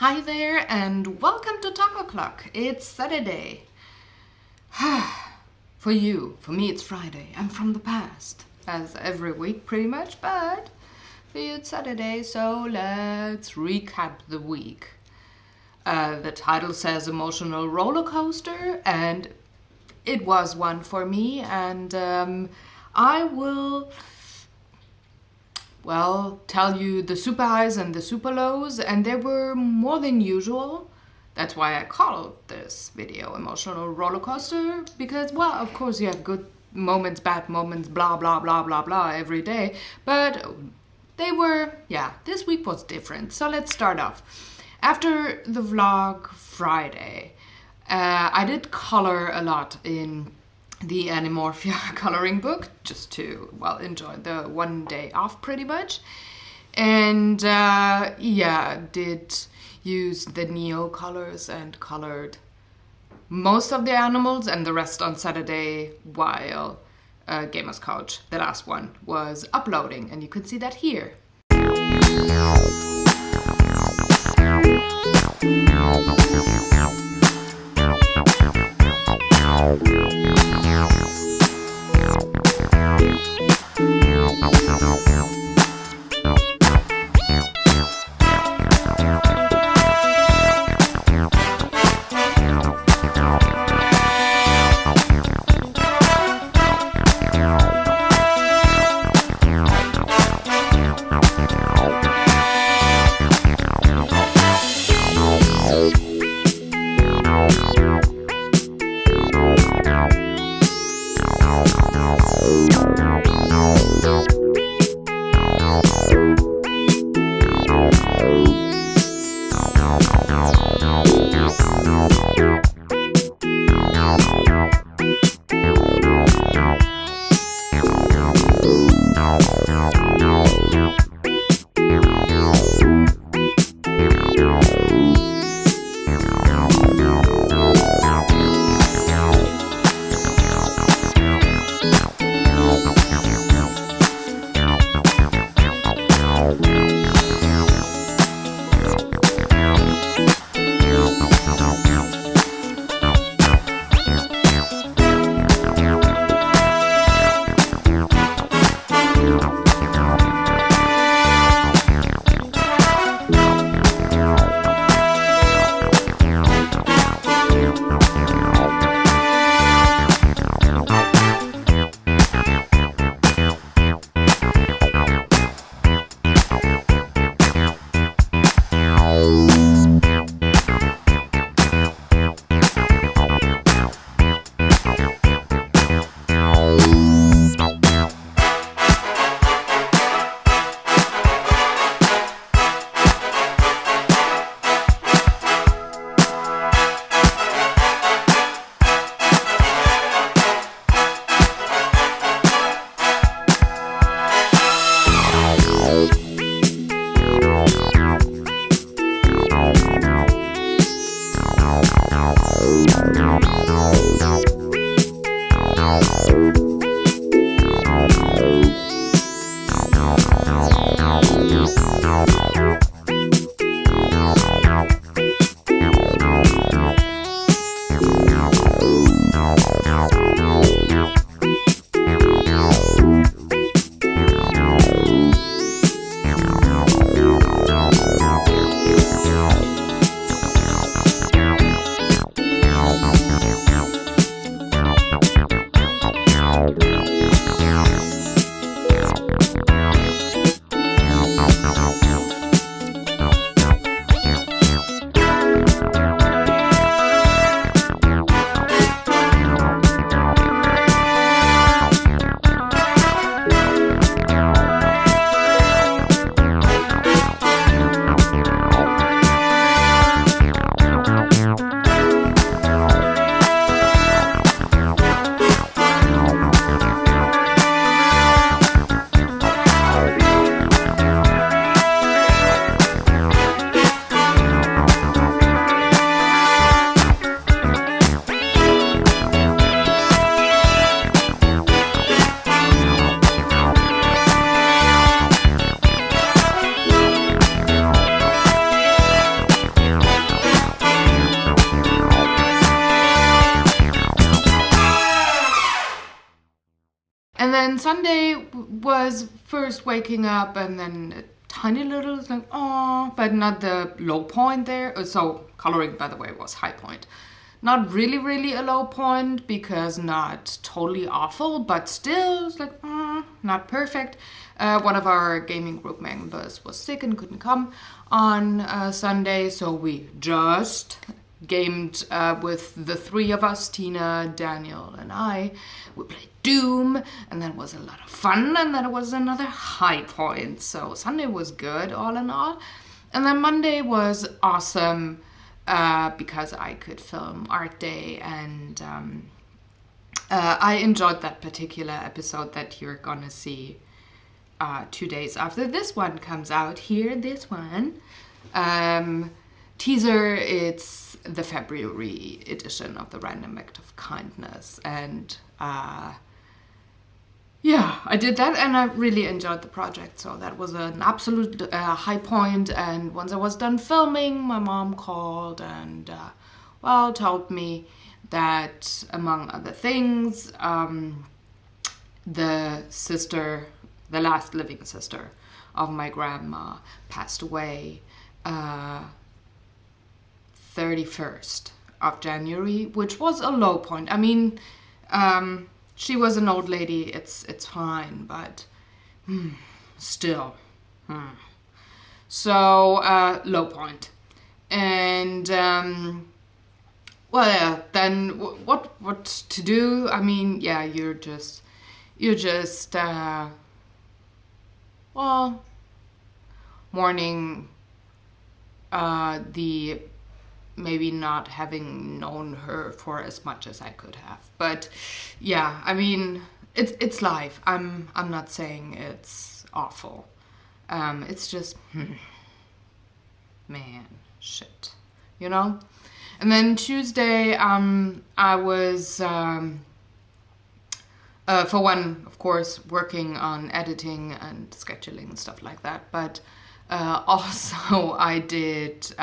Hi there and welcome to Taco Clock. It's Saturday. For you, for me it's Friday. I'm from the past, as every week pretty much, but for you it's Saturday, so let's recap the week. The title says emotional roller coaster, and it was one for me, and I will tell you the super highs and the super lows, and there were more than usual. That's why I called this video Emotional Roller Coaster, because, well, of course you have good moments, bad moments, blah, blah, blah, blah, blah every day, but this week was different. So let's start off. After the vlog Friday, I did color a lot in the Animorphia coloring book, just to, enjoy the one day off pretty much. And did use the Neo colors and colored most of the animals and the rest on Saturday while Gamer's Couch, the last one, was uploading. And you can see that here. Sunday was first waking up and then a tiny little like, oh, but not the low point there. So coloring, by the way, was high point. Not really, really a low point because not totally awful, but still it's like, not perfect. One of our gaming group members was sick and couldn't come on Sunday, so we just gamed with the three of us, Tina, Daniel, and I. We played Doom, and that was a lot of fun, and that was another high point. So Sunday was good, all in all. And then Monday was awesome because I could film Art Day, and I enjoyed that particular episode that you're gonna see 2 days after this one comes out. Here, this one. Teaser, it's the February edition of the Random Act of Kindness, and yeah, I did that and I really enjoyed the project, so that was an absolute high point. And once I was done filming, my mom called and told me that, among other things, the last living sister of my grandma passed away 31st of January, which was a low point. I mean, she was an old lady, it's fine, but still. So, low point. And, then what to do? I mean, yeah, you're just, mourning the maybe not having known her for as much as I could have. But yeah, I mean, it's life. I'm not saying it's awful. It's just, man, shit, you know? And then Tuesday, I was, for one, of course, working on editing and scheduling and stuff like that. But also I did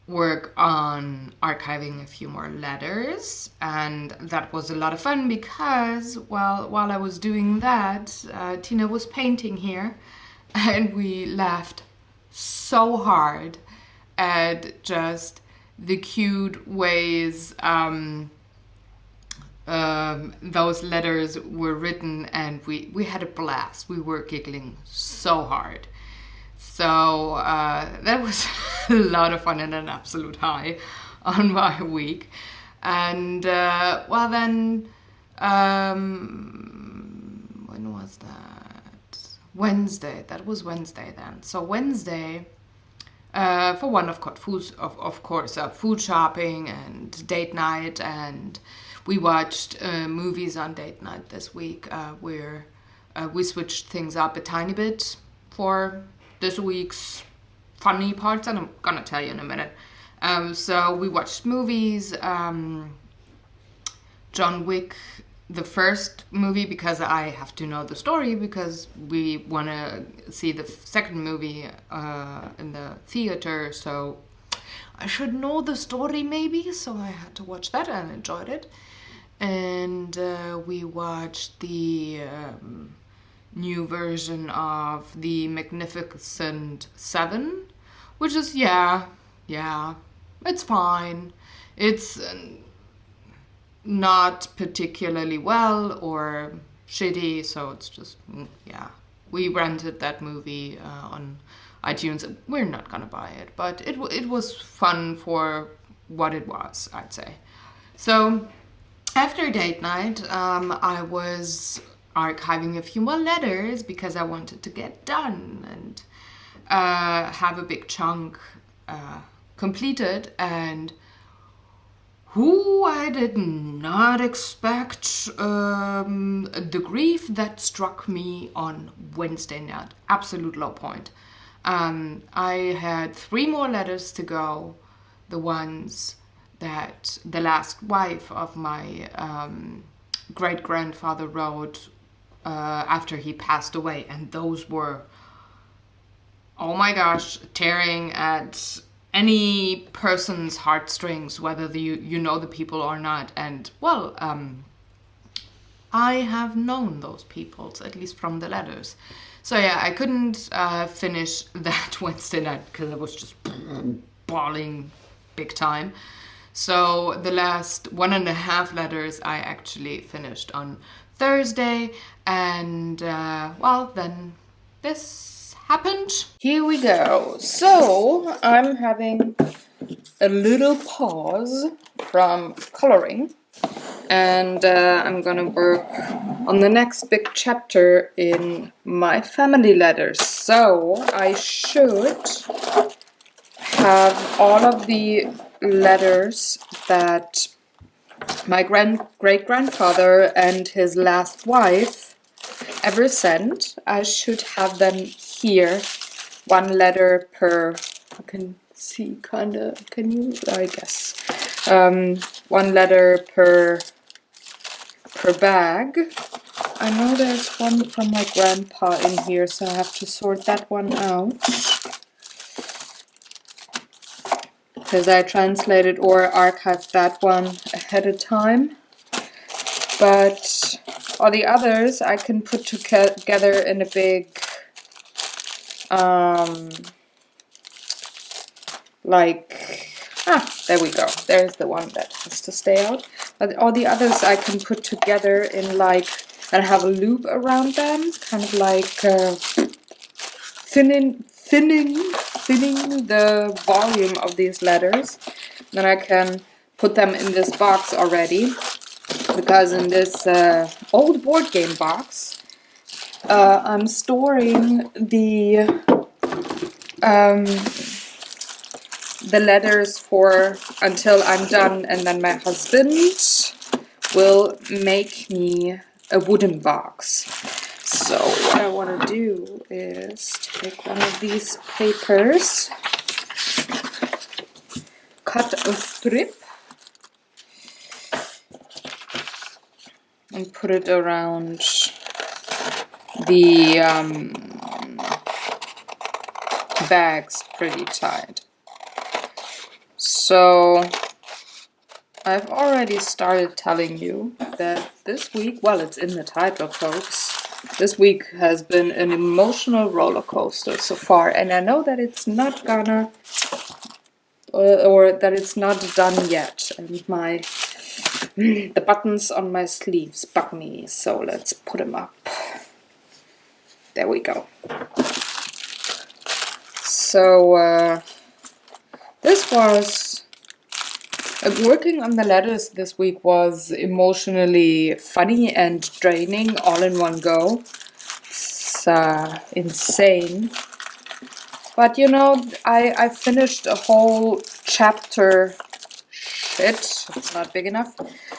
work on archiving a few more letters, and that was a lot of fun because while I was doing that, Tina was painting here, and we laughed so hard at just the cute ways those letters were written, and we had a blast. We were giggling so hard. So that was a lot of fun and an absolute high on my week. And when was that? Wednesday. That was Wednesday then. So Wednesday, for one, of course, food shopping and date night, and we watched movies on date night this week, where we switched things up a tiny bit for this week's funny parts, and I'm gonna tell you in a minute. So we watched movies, John Wick, the first movie, because I have to know the story, because we want to see the second movie in the theater, so I should know the story maybe, so I had to watch that and enjoyed it. And we watched the new version of the Magnificent Seven, which is, yeah, it's fine. It's not particularly well or shitty, so it's just, yeah. We rented that movie on iTunes. We're not gonna buy it, but it was fun for what it was, I'd say. So after date night, I was archiving a few more letters because I wanted to get done and have a big chunk completed. And I did not expect the grief that struck me on Wednesday night. Absolute low point. I had 3 more letters to go, the ones that the last wife of my great-grandfather wrote after he passed away, and those were, oh my gosh, tearing at any person's heartstrings, whether you know the people or not. And well, I have known those people, at least from the letters. So yeah, I couldn't finish that Wednesday night because I was just bawling big time. So the last 1.5 letters I actually finished on Thursday, and well, then this happened. Here we go. So I'm having a little pause from coloring, and I'm gonna work on the next big chapter in my family letters. So I should have all of the letters that my great-grandfather and his last wife ever sent. I should have them here, one letter per, you can see kinda, can you, I guess, one letter per bag. I know there's one from my grandpa in here, so I have to sort that one out, because I translated or archived that one ahead of time. But all the others I can put together in a big there we go. There's the one that has to stay out. But all the others I can put together in like, and have a loop around them, kind of like thinning the volume of these letters. Then I can put them in this box already, because in this old board game box I'm storing the letters for until I'm done, and then my husband will make me a wooden box. So what I want to do is take one of these papers, cut a strip, and put it around the bags pretty tight. So I've already started telling you that this week, well, it's in the title, folks, this week has been an emotional roller coaster so far, and I know that it's not gonna, or that it's not done yet, and the buttons on my sleeves bug me, so let's put them up. There we go. So this was working on the letters this week was emotionally funny and draining all in one go. It's insane. But you know, I finished a whole chapter. Shit, it's not big enough.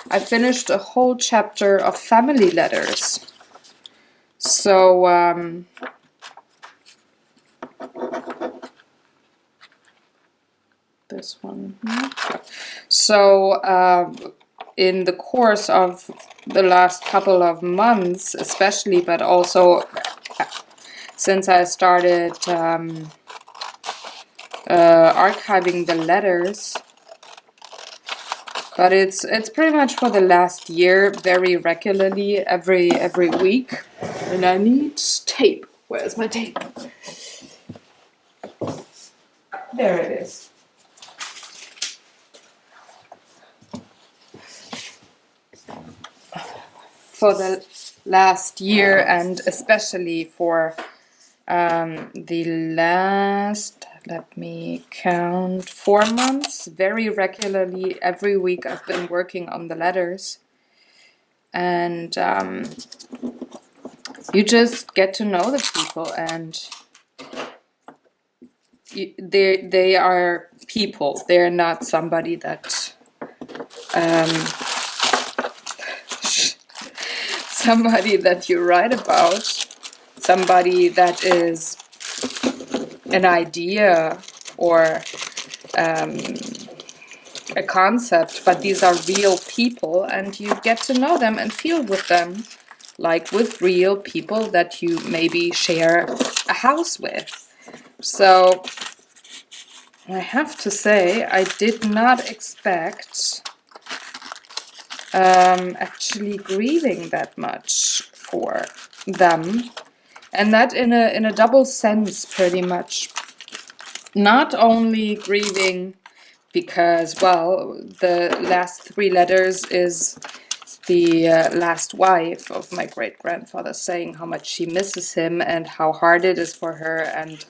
I finished a whole chapter of family letters. So this one. So in the course of the last couple of months, especially, but also since I started archiving the letters, but it's pretty much for the last year, very regularly, every week. And I need tape. Where's my tape? There it is. For the last year, and especially for the last, let me count, 4 months, very regularly, every week I've been working on the letters. And you just get to know the people, and they are people. They're not somebody that somebody that you write about, somebody that is an idea or a concept, but these are real people, and you get to know them and feel with them like with real people that you maybe share a house with. So I have to say, I did not expect actually grieving that much for them. And that in a double sense, pretty much. Not only grieving because, well, the last 3 letters is the last wife of my great-grandfather saying how much she misses him and how hard it is for her and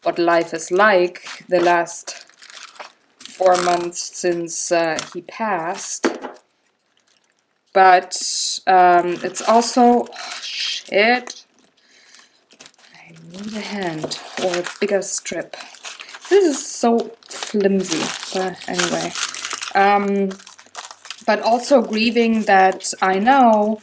what life is like the last 4 months since he passed. But it's also... Oh, shit. I need a hand or a bigger strip. This is so flimsy, but anyway. But also grieving that I know,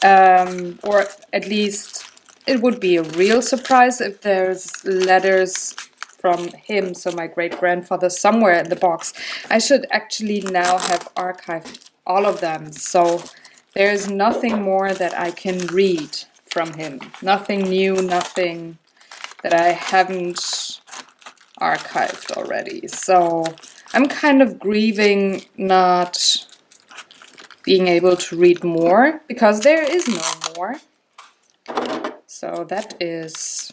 or at least it would be a real surprise if there's letters from him, so my great-grandfather, somewhere in the box. I should actually now have archived all of them, so there's nothing more that I can read from him. Nothing new, nothing that I haven't archived already. So I'm kind of grieving not being able to read more, because there is no more. So that is,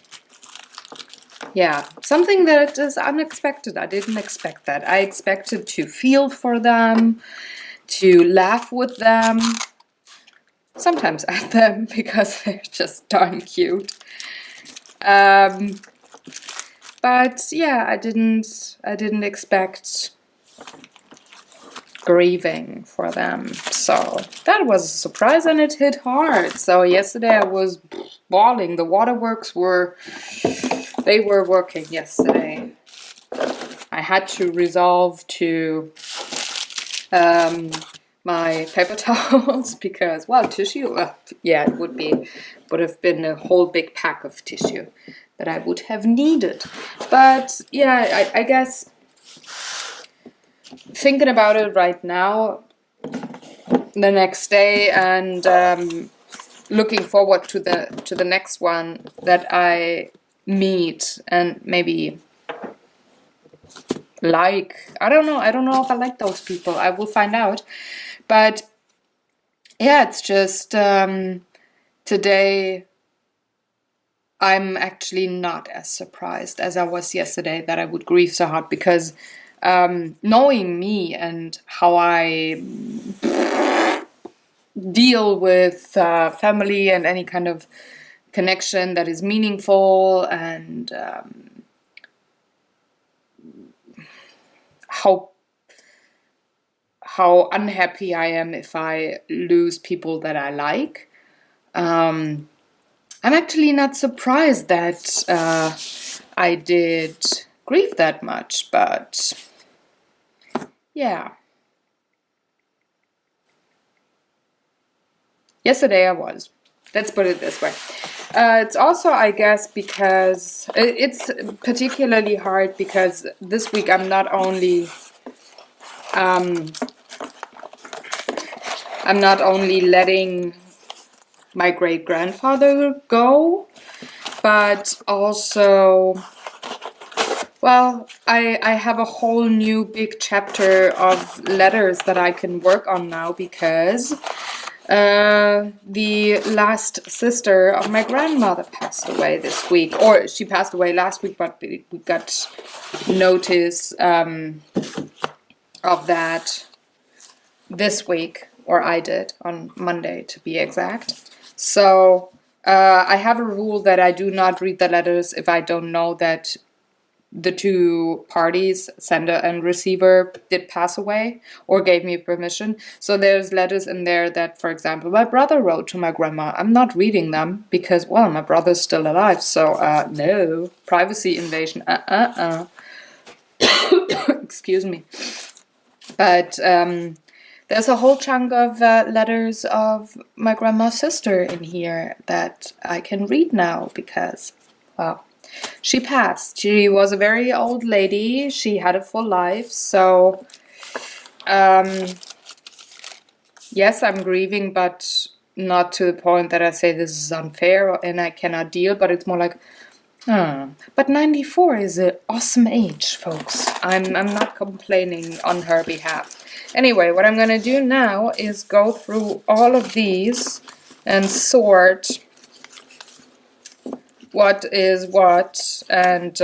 yeah, something that is unexpected. I didn't expect that. I expected to feel for them, to laugh with them, sometimes at them, because they're just darn cute. But yeah, I didn't expect grieving for them. So that was a surprise, and it hit hard. So yesterday I was bawling. The waterworks were working yesterday. I had to resolve to my paper towels because, well, tissue, yeah, it would have been a whole big pack of tissue that I would have needed. But yeah, I guess thinking about it right now, the next day, and looking forward to the next one that I meet and maybe like. I don't know if I like those people. I will find out. But yeah, it's just today I'm actually not as surprised as I was yesterday that I would grieve so hard, because knowing me and how I deal with family and any kind of connection that is meaningful, and how unhappy I am if I lose people that I like. I'm actually not surprised that I did grieve that much, but yeah. Yesterday I was. Let's put it this way. It's also, I guess, because it's particularly hard because this week I'm not only letting my great-grandfather go, but also, well, I have a whole new big chapter of letters that I can work on now, because the last sister of my grandmother passed away this week, or she passed away last week, but we got notice of that this week, or I did, on Monday to be exact. So I have a rule that I do not read the letters if I don't know that the 2 parties, sender and receiver, did pass away or gave me permission. So there's letters in there that, for example, my brother wrote to my grandma. I'm not reading them because, well, my brother's still alive. So no, privacy invasion. Excuse me. But there's a whole chunk of letters of my grandma's sister in here that I can read now because, well, she passed. She was a very old lady. She had a full life. So, yes, I'm grieving, but not to the point that I say this is unfair and I cannot deal. But it's more like But 94 is an awesome age, folks. I'm not complaining on her behalf. Anyway, what I'm gonna do now is go through all of these and sort what is what and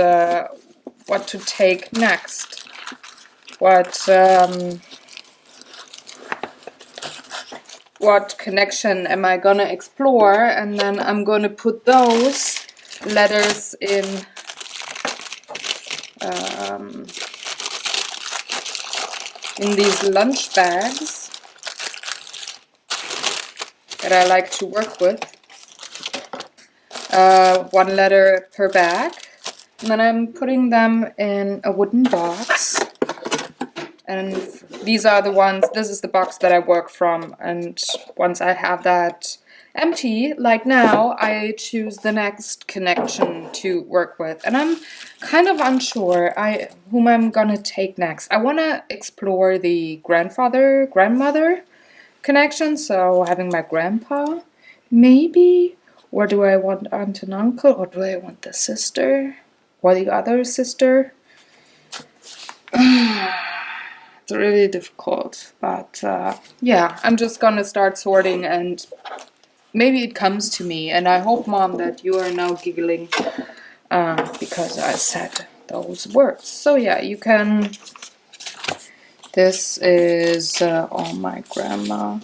what to take next. What connection am I gonna explore, and then I'm gonna put those letters in these lunch bags that I like to work with. One letter per bag, and then I'm putting them in a wooden box. And these are the ones, this is the box that I work from, and once I have that empty, like now, I choose the next connection to work with. And I'm kind of unsure whom I'm gonna take next. I wanna explore the grandmother connection, so having my grandpa, maybe, or do I want aunt and uncle, or do I want the sister, or the other sister? It's really difficult, but yeah, I'm just gonna start sorting and maybe it comes to me. And I hope, Mom, that you are now giggling because I said those words. So yeah, you can, this is all my grandma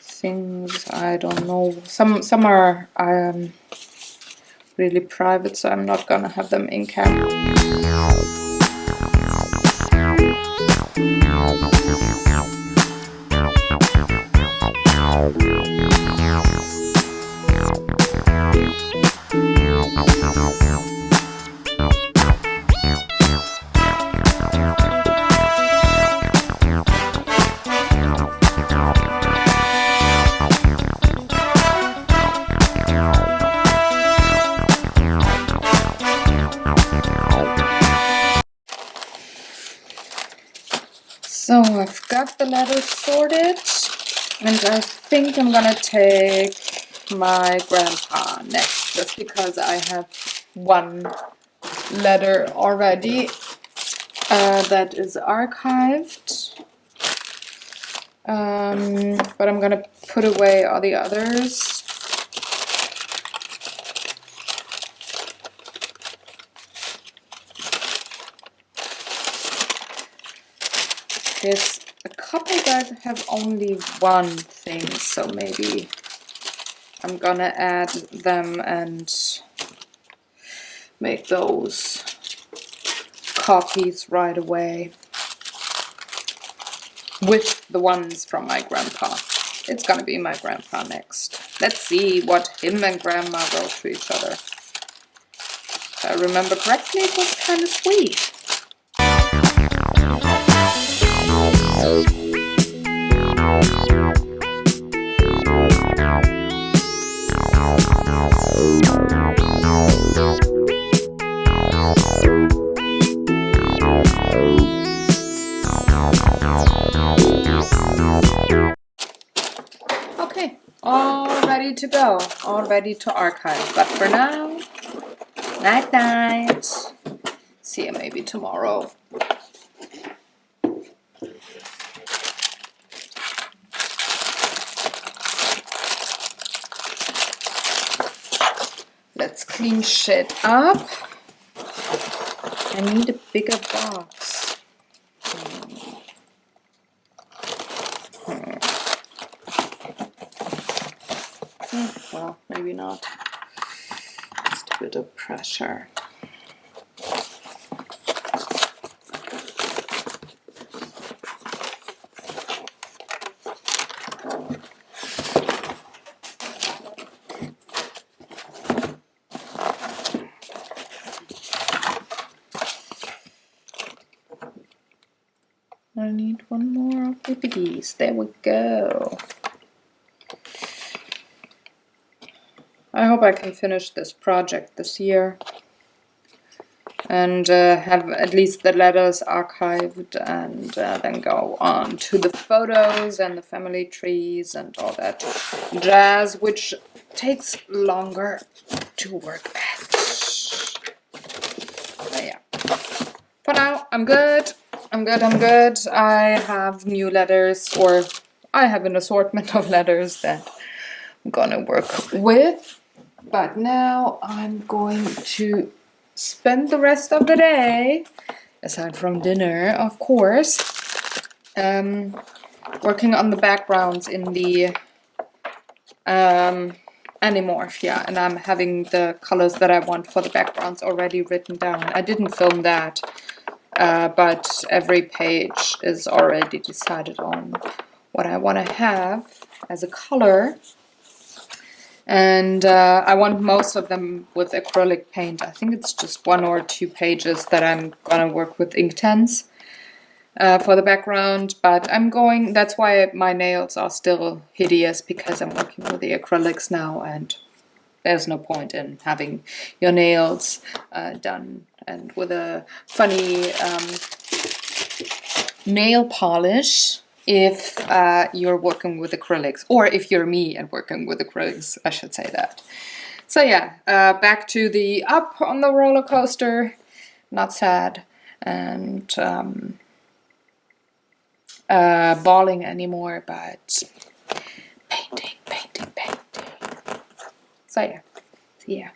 things. I don't know, some are really private, so I'm not gonna have them in camera. So I've got the letters sorted, and I think I'm gonna take my grandpa next, just because I have one letter already that is archived. But I'm gonna put away all the others. There's a couple that have only one thing, so maybe I'm gonna add them and make those copies right away with the ones from my grandpa. It's gonna be my grandpa next. Let's see what him and grandma wrote to each other. If I remember correctly, it was kind of sweet. Okay, all ready to go, all ready to archive. But for now, night night. See you maybe tomorrow. Let's clean shit up. I need a bigger box. Well, maybe not. Just a bit of pressure. I need one more of these. There we go. I hope I can finish this project this year and have at least the letters archived, and then go on to the photos and the family trees and all that jazz, which takes longer to work at. But yeah. For now, I'm good. I'm good. I have new letters, or I have an assortment of letters that I'm gonna work with. But now I'm going to spend the rest of the day, aside from dinner, of course, working on the backgrounds in the Animorph, yeah, and I'm having the colors that I want for the backgrounds already written down. I didn't film that, but every page is already decided on what I want to have as a color. And I want most of them with acrylic paint. I think it's just 1 or 2 pages that I'm gonna work with Inktense for the background, but that's why my nails are still hideous, because I'm working with the acrylics now, and there's no point in having your nails done and with a funny nail polish if you're working with acrylics, or if you're me and working with acrylics, I should say that. So yeah, back to the up on the roller coaster, not sad, and bawling anymore, but painting. So yeah, see ya.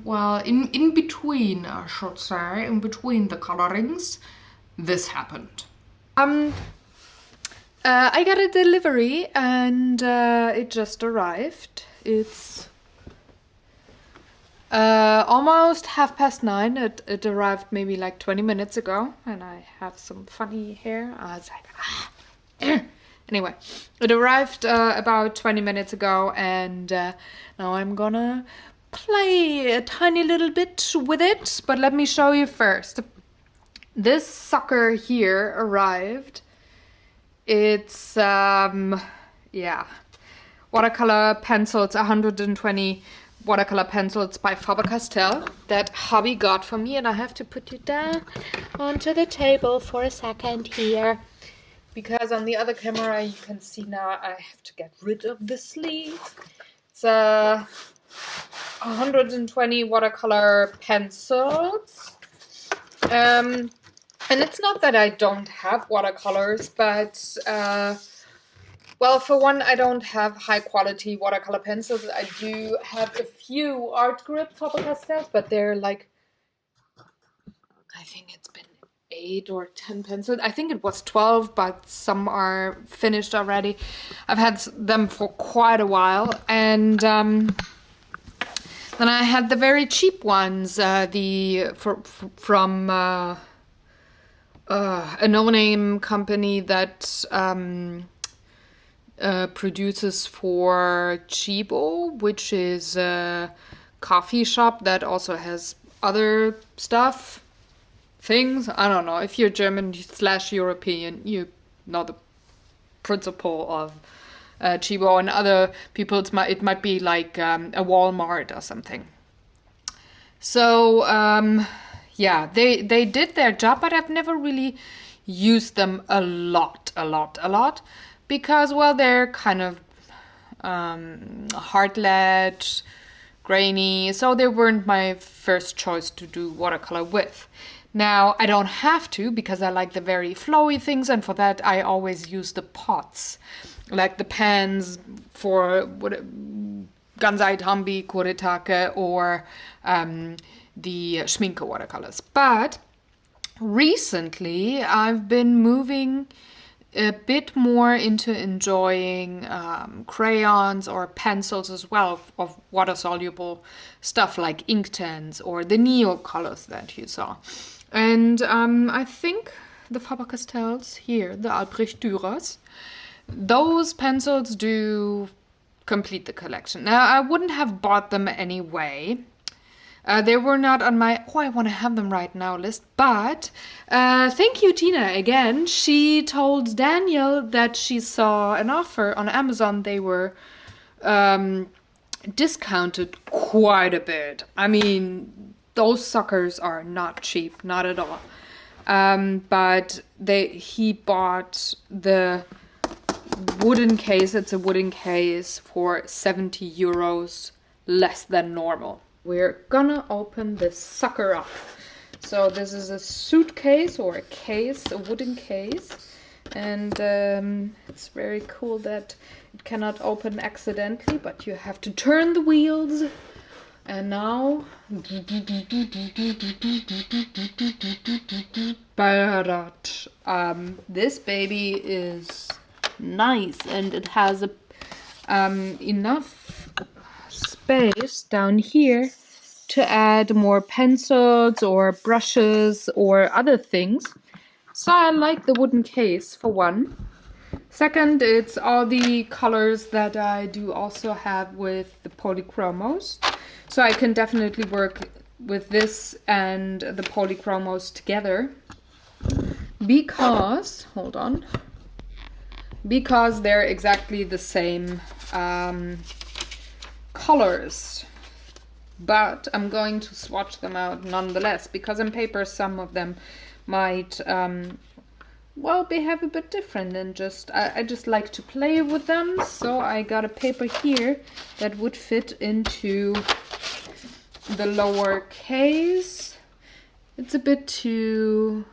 well, in between, I should say, in between the colorings, this happened. I got a delivery and it just arrived. It's almost 9:30. It arrived maybe like 20 minutes ago, and I have some funny hair. I was like, anyway, it arrived about 20 minutes ago, and now I'm gonna play a tiny little bit with it. But let me show you first. This sucker here arrived. It's yeah, watercolor pencils, 120 watercolor pencils by Faber-Castell that hubby got for me, and I have to put it down onto the table for a second here, because on the other camera you can see now I have to get rid of the sleeve. It's 120 watercolor pencils, and it's not that I don't have watercolors, but well, for one, I don't have high quality watercolor pencils. I do have a few art grip Faber-Castells, but they're like, I think it's been 8 or 10 pencils. I think it was 12, but some are finished already. I've had them for quite a while, and then I had the very cheap ones, from a no-name company that produces for Chibo, which is a coffee shop that also has other things. I don't know. If you're German/European, you know the principle of Chibo, and other people it might be like a Walmart or something. So yeah, they did their job, but I've never really used them a lot. Because, well, they're kind of hard-lead, grainy, so they weren't my first choice to do watercolor with. Now, I don't have to, because I like the very flowy things, and for that I always use the pots, like the pans for Gansai Tambi, Kuretake, or the Schminke watercolors. But recently I've been moving a bit more into enjoying crayons or pencils as well, of water-soluble stuff like Inktense or the Neo colors that you saw. And I think the Faber-Castells here, the Albrecht Dürers, those pencils do complete the collection. Now, I wouldn't have bought them anyway. They were not on my, I want to have them right now list, but thank you, Tina, again. She told Daniel that she saw an offer on Amazon. They were discounted quite a bit. I mean, those suckers are not cheap, not at all. But he bought the wooden case. It's a wooden case for 70 euros less than normal. We're gonna open this sucker up. So this is a suitcase or a case, a wooden case. And it's very cool that it cannot open accidentally, but you have to turn the wheels. And now, this baby is nice, and it has enough space down here to add more pencils or brushes or other things. So I like the wooden case for one. Second, it's all the colors that I do also have with the polychromos. So I can definitely work with this and the polychromos together. Because, hold on, because they're exactly the same colors. But I'm going to swatch them out nonetheless, because on paper some of them might well behave a bit different, and I just like to play with them. So I got a paper here that would fit into the lower case. It's a bit too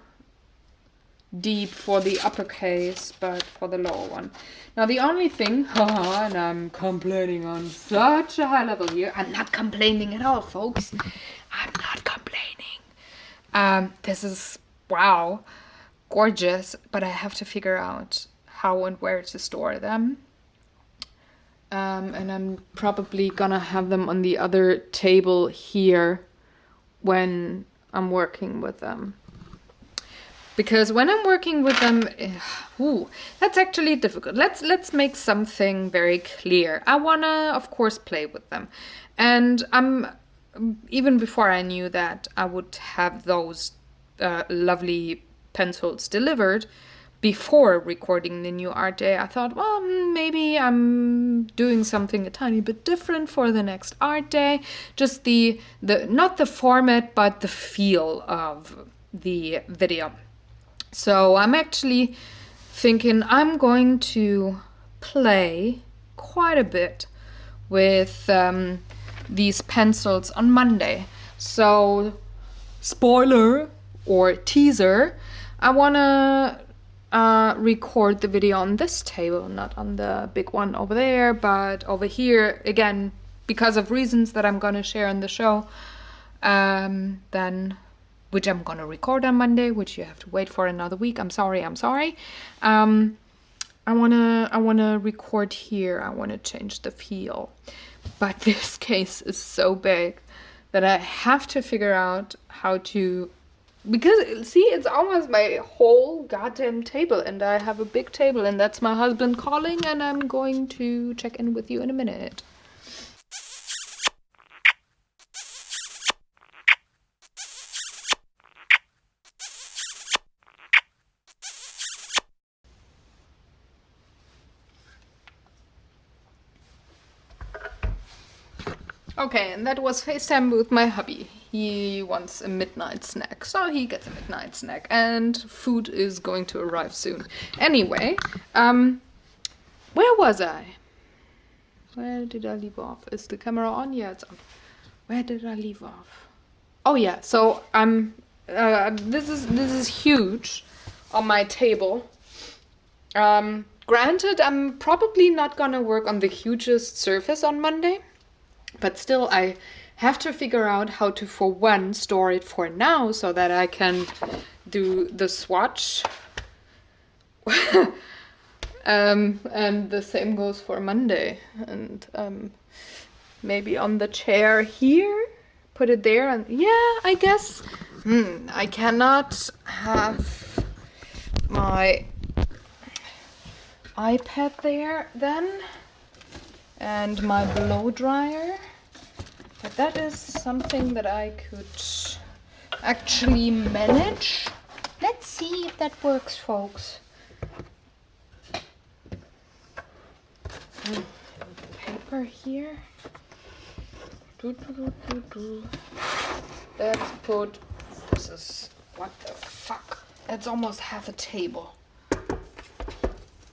deep for the uppercase, but for the lower one. Now the only thing, and I'm complaining on such a high level here. I'm not complaining at all, folks. I'm not complaining. This is, wow, gorgeous, but I have to figure out how and where to store them. And I'm probably gonna have them on the other table here when I'm working with them. Because when I'm working with them, that's actually difficult. Let's make something very clear. I wanna, of course, play with them. And even before I knew that I would have those lovely pencils delivered, before recording the new art day, I thought, well, maybe I'm doing something a tiny bit different for the next art day. Just the not the format, but the feel of the video. So I'm actually thinking I'm going to play quite a bit with these pencils on Monday. So, spoiler or teaser, I want to record the video on this table, not on the big one over there, but over here, again, because of reasons that I'm going to share in the show, then, which I'm going to record on Monday, which you have to wait for another week. I'm sorry. I want to record here. I want to change the feel. But this case is so big that I have to figure out how to, because see, it's almost my whole goddamn table, and I have a big table, and that's my husband calling, and I'm going to check in with you in a minute. Okay, and that was FaceTime with my hubby. He wants a midnight snack, so he gets a midnight snack, and food is going to arrive soon. Anyway, where was I? Where did I leave off? Is the camera on? Yeah, it's on. Where did I leave off? Oh yeah, so this is huge on my table. Granted, I'm probably not gonna work on the hugest surface on Monday. But still, I have to figure out how to, for one, store it for now so that I can do the swatch. And the same goes for Monday. And maybe on the chair here, put it there. And yeah, I guess I cannot have my iPad there then. And my blow dryer, but that is something that I could actually manage. Let's see if that works, folks. Paper here. Let's put, this is, what the fuck? That's almost half a table.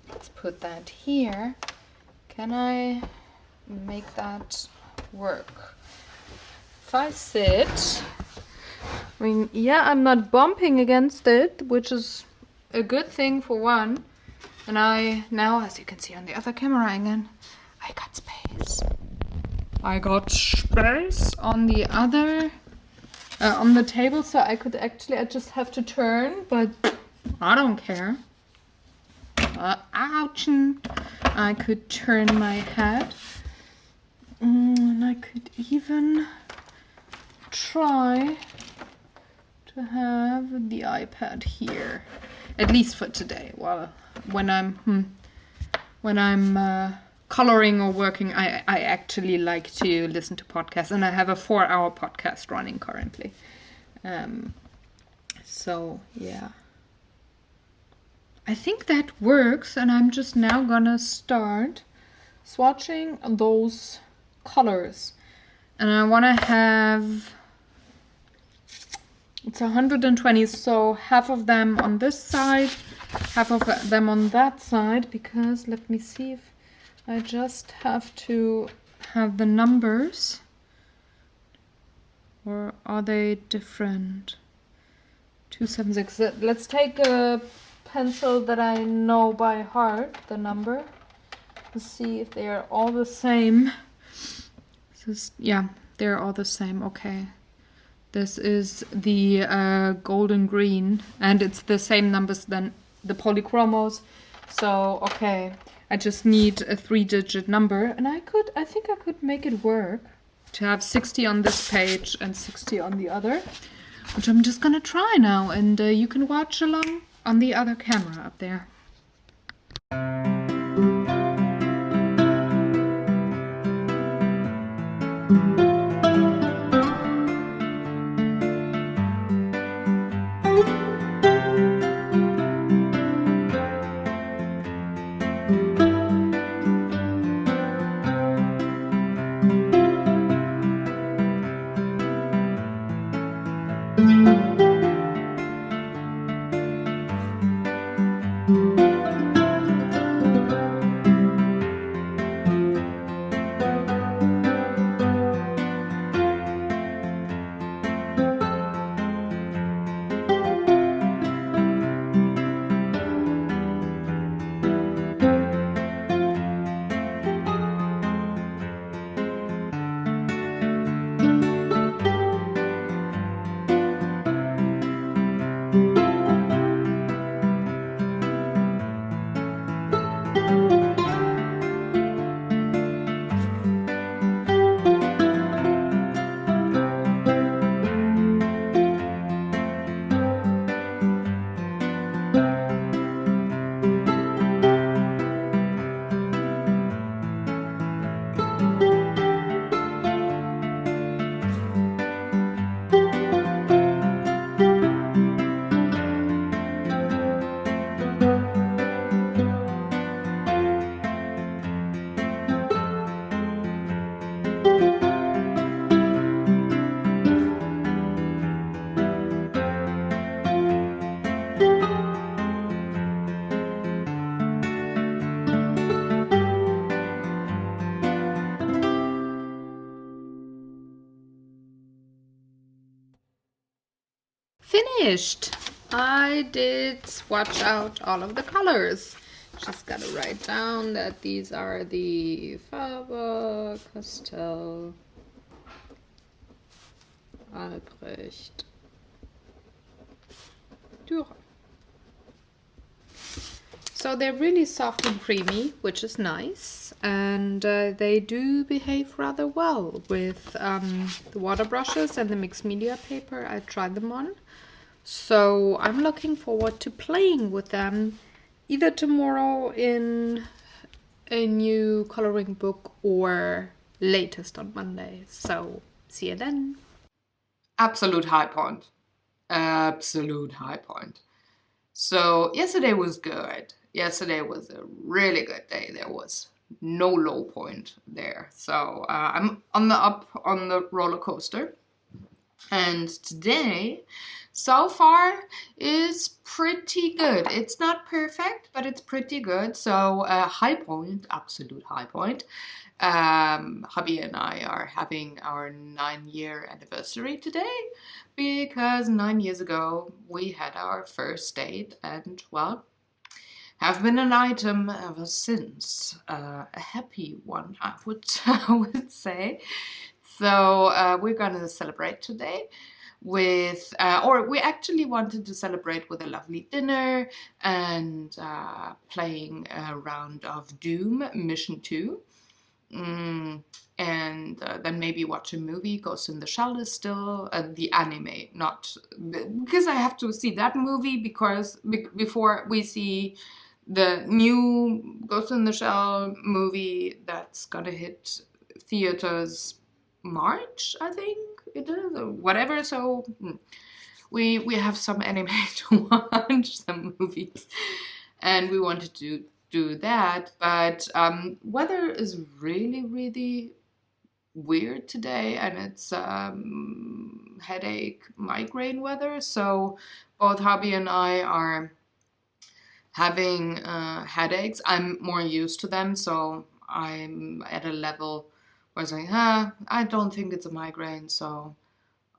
Let's put that here. Can I make that work? If I sit, I mean, yeah, I'm not bumping against it, which is a good thing for one. And I now, as you can see on the other camera again, I got space. I got space on the other, on the table, so I could actually, I just have to turn, but I don't care. Ouch! I could turn my head, and I could even try to have the iPad here, at least for today. Well, when I'm coloring or working, I actually like to listen to podcasts, and I have a 4-hour podcast running currently. So yeah. I think that works, and I'm just now gonna start swatching those colors. And I wanna have, it's 120, so half of them on this side, half of them on that side, because let me see if I just have to have the numbers, or are they different? 276, let's take a pencil that I know by heart, the number. Let's see if they are all the same. Yeah, they're all the same. Okay. This is the golden green, and it's the same numbers than the polychromos. So, okay, I just need a 3-digit number, and I think I could make it work to have 60 on this page and 60 on the other, which I'm just gonna try now, and you can watch along on the other camera up there. Finished! I did swatch out all of the colors. Just gotta write down that these are the Faber-Castell, Albrecht, Dürer. So they're really soft and creamy, which is nice, and they do behave rather well with the water brushes and the mixed media paper I tried them on. So I'm looking forward to playing with them either tomorrow in a new coloring book or latest on Monday. So see you then. Absolute high point. Absolute high point. So yesterday was good. Yesterday was a really good day. There was no low point there. So I'm on the up on the roller coaster. And today, so far, is pretty good. It's not perfect, but it's pretty good. So high point, absolute high point. Hubby and I are having our 9-year anniversary today because 9 years ago we had our first date, and well, have been an item ever since. A happy one, I would say. So we're gonna celebrate today with, or we actually wanted to celebrate with a lovely dinner and playing a round of Doom Mission 2. And then maybe watch a movie. Ghost in the Shell is still the anime, not because I have to see that movie because before we see the new Ghost in the Shell movie that's gonna hit theaters March, I think it is, or whatever. So we have some anime to watch, some movies, and we wanted to do that, but weather is really weird today, and it's headache, migraine weather. So both hubby and I are having headaches. I'm more used to them, so I'm at a level where I was like, I don't think it's a migraine, so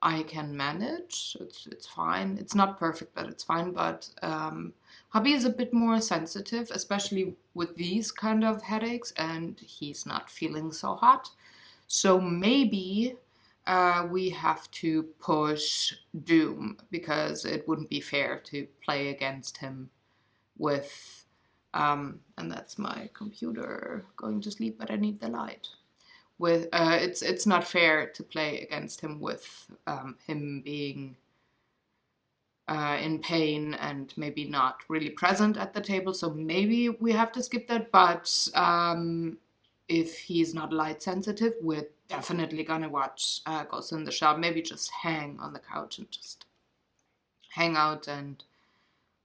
I can manage. It's fine. It's not perfect, but it's fine. But hubby is a bit more sensitive, especially with these kind of headaches, and he's not feeling so hot. So maybe we have to push Doom, because it wouldn't be fair to play against him with, and that's my computer going to sleep, but I need the light. With it's not fair to play against him with him being in pain and maybe not really present at the table. So maybe we have to skip that. But if he's not light sensitive, we're definitely gonna watch Ghost in the Shell. Maybe just hang on the couch and just hang out and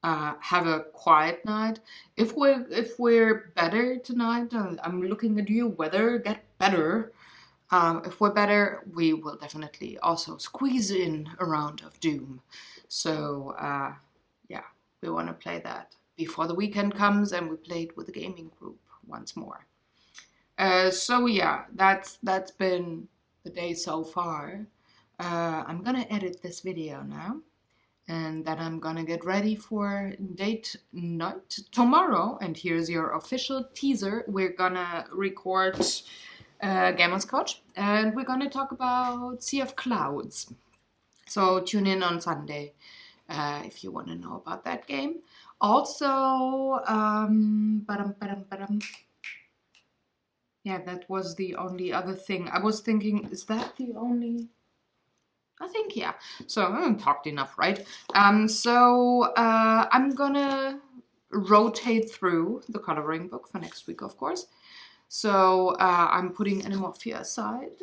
have a quiet night. If we're better tonight, I'm looking at you. Weather get better. If we're better, we will definitely also squeeze in a round of Doom. So yeah, we want to play that before the weekend comes, and we play it with the gaming group once more. So yeah, that's been the day so far. I'm gonna edit this video now, and then I'm gonna get ready for date night tomorrow. And here's your official teaser. We're gonna record Gamers Couch, and we're gonna talk about Sea of Clouds. So tune in on Sunday if you want to know about that game. Also, yeah, that was the only other thing. I was thinking, is that the only? I think, yeah. So I talked enough, right? So I'm gonna rotate through the coloring book for next week, of course. So I'm putting Animorphia aside.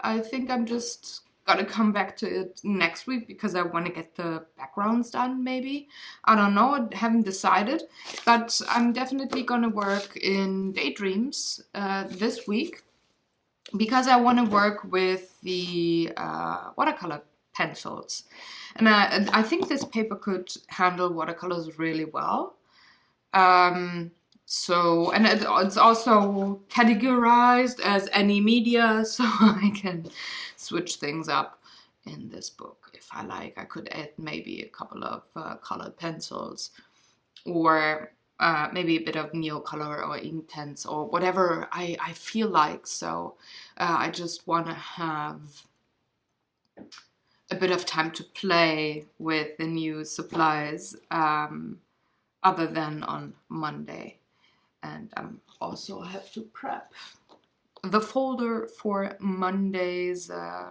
I think I'm just gonna come back to it next week because I want to get the backgrounds done, maybe. I don't know, I haven't decided. But I'm definitely gonna work in Daydreams this week, because I want to work with the watercolor pencils. And I think this paper could handle watercolors really well. So, and it's also categorized as any media, so I can switch things up in this book if I like. I could add maybe a couple of colored pencils, or maybe a bit of Neocolor or Inktense or whatever I feel like. So I just want to have a bit of time to play with the new supplies other than on Monday. And also have to prep the folder for Monday's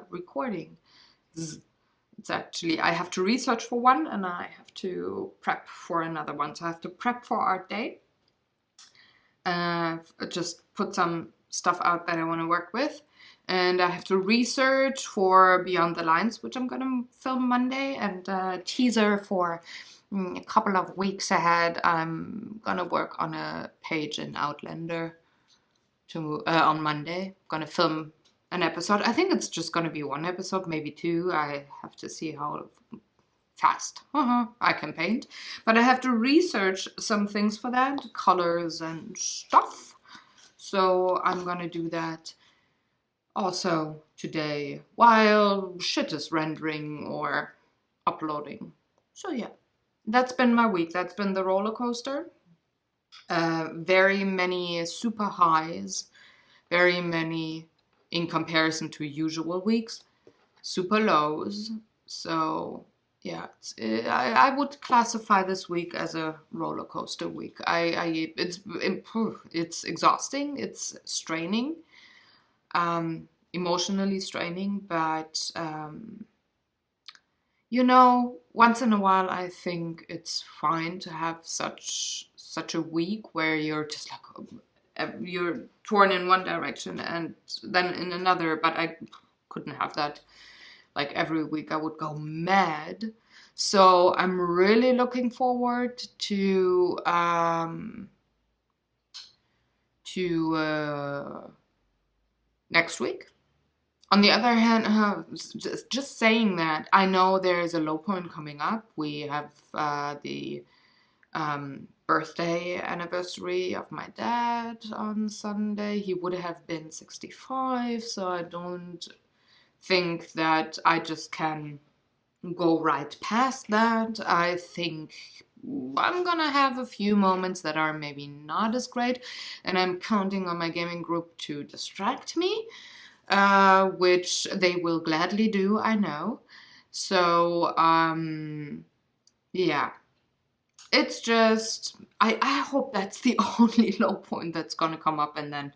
recording. It's actually, I have to research for one, and I have to prep for another one. So I have to prep for Art Day. Just put some stuff out that I want to work with. And I have to research for Beyond the Lines, which I'm going to film Monday, and teaser for a couple of weeks ahead. I'm going to work on a page in Outlander on Monday. I'm going to film an episode. I think it's just going to be one episode, maybe two. I have to see how fast I can paint. But I have to research some things for that, colors and stuff. So I'm going to do that also today while shit is rendering or uploading. So yeah, that's been my week. That's been the roller coaster. Very many super highs, very many, in comparison to usual weeks, super lows. So yeah, I would classify this week as a roller coaster week. It's exhausting, it's straining, emotionally straining, but you know, once in a while I think it's fine to have such a week where you're just like, you're torn in one direction and then in another. But I couldn't have that like every week. I would go mad. So I'm really looking forward to next week. On the other hand, just saying that, I know there's a low point coming up. We have the birthday anniversary of my dad on Sunday. He would have been 65, so I don't think that I just can go right past that. I think I'm gonna have a few moments that are maybe not as great, and I'm counting on my gaming group to distract me, which they will gladly do, I know. So, yeah. It's just, I hope that's the only low point that's gonna come up, and then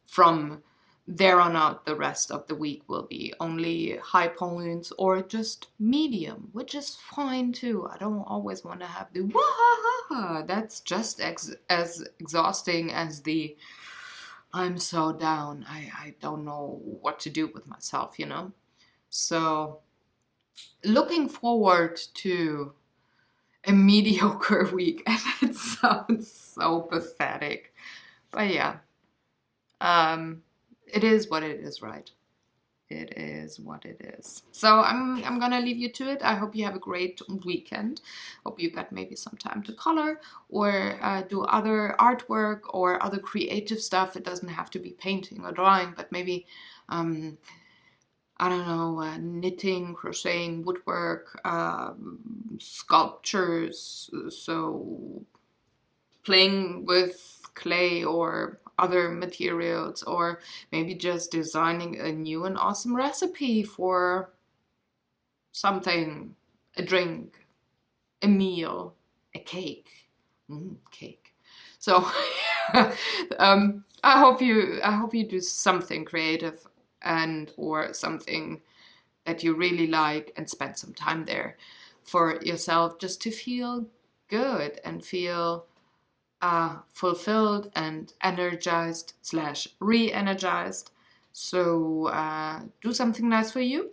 from there on out, the rest of the week will be only high points or just medium, which is fine too. I don't always want to have the wah. That's just as exhausting as the I'm so down. I don't know what to do with myself, you know? So, looking forward to a mediocre week, and it sounds so pathetic. But yeah. It is what it is, right? It is what it is. So I'm gonna leave you to it. I hope you have a great weekend. Hope you got maybe some time to color or do other artwork or other creative stuff. It doesn't have to be painting or drawing, but maybe I don't know, knitting, crocheting, woodwork, sculptures. So playing with clay or other materials, or maybe just designing a new and awesome recipe for something, a drink, a meal, a cake. Cake. So I hope you do something creative and or something that you really like, and spend some time there for yourself, just to feel good and feel fulfilled and energized / re-energized. So do something nice for you.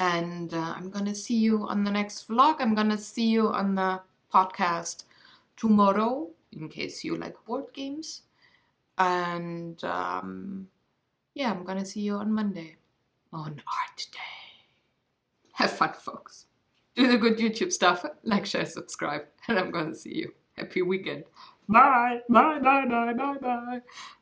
And I'm gonna see you on the next vlog. I'm gonna see you on the podcast tomorrow, in case you like board games. And yeah, I'm gonna see you on Monday on Art Day. Have fun, folks. Do the good YouTube stuff. Like, share, subscribe. And I'm gonna see you. Happy weekend. Bye. Bye, bye, bye, bye, bye.